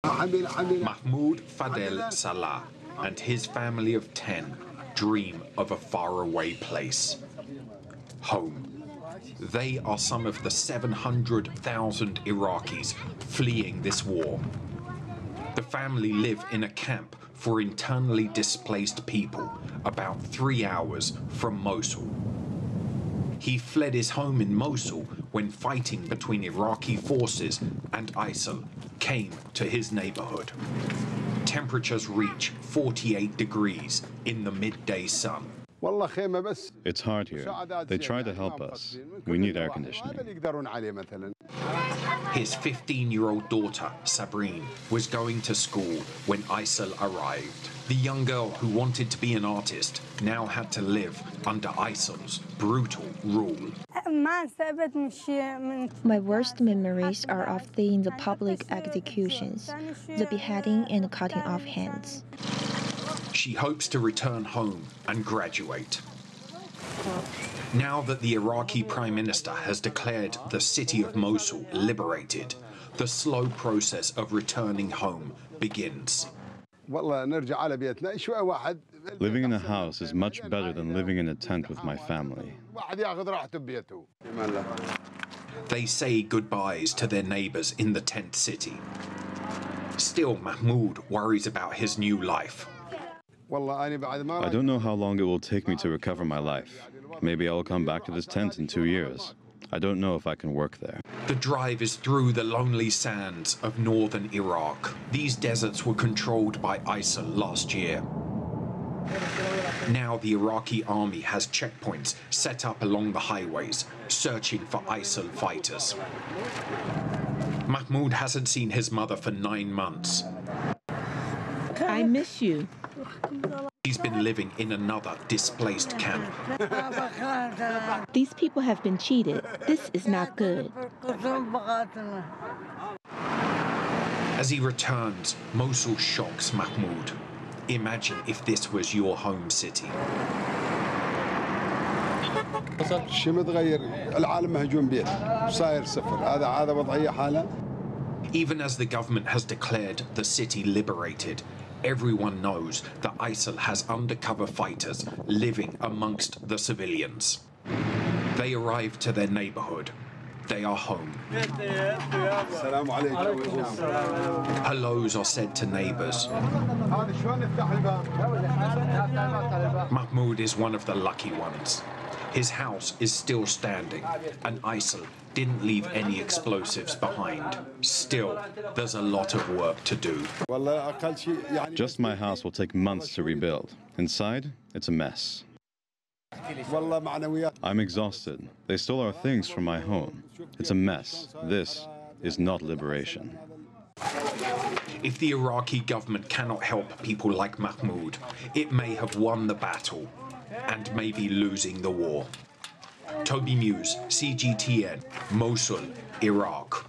Mahmoud Fadel Salah and his family of 10 dream of a faraway place. Home. They are some of the 700,000 Iraqis fleeing this war. The family live in a camp for internally displaced people about 3 hours from Mosul. He fled his home in Mosul when fighting between Iraqi forces and ISIL came to his neighborhood. Temperatures reach 48 degrees in the midday sun. It's hard here. They try to help us. We need air conditioning. His 15-year-old daughter, Sabrine, was going to school when ISIL arrived. The young girl who wanted to be an artist now had to live under ISIL's brutal rule. My worst memories are of seeing the public executions, the beheading and cutting off hands. She hopes to return home and graduate. Now that the Iraqi Prime Minister has declared the city of Mosul liberated, the slow process of returning home begins. Living in a house is much better than living in a tent with my family. They say goodbyes to their neighbors in the tent city. Still, Mahmoud worries about his new life. I don't know how long it will take me to recover my life. Maybe I will come back to this tent in 2 years. I don't know if I can work there. The drive is through the lonely sands of northern Iraq. These deserts were controlled by ISIL last year. Now the Iraqi army has checkpoints set up along the highways, searching for ISIL fighters. Mahmoud hasn't seen his mother for 9 months. I miss you. He's been living in another displaced camp. These people have been cheated. This is not good. As he returns, Mosul shocks Mahmoud. Imagine if this was your home city. Even as the government has declared the city liberated, everyone knows that ISIL has undercover fighters living amongst the civilians. They arrive to their neighborhood. They are home. Hellos are said to neighbors. Mahmoud is one of the lucky ones. His house is still standing, and ISIL didn't leave any explosives behind. Still, there's a lot of work to do. Just my house will take months to rebuild. Inside, it's a mess. I'm exhausted. They stole our things from my home. It's a mess. This is not liberation. If the Iraqi government cannot help people like Mahmoud, it may have won the battle and may be losing the war. Toby Muse, CGTN, Mosul, Iraq.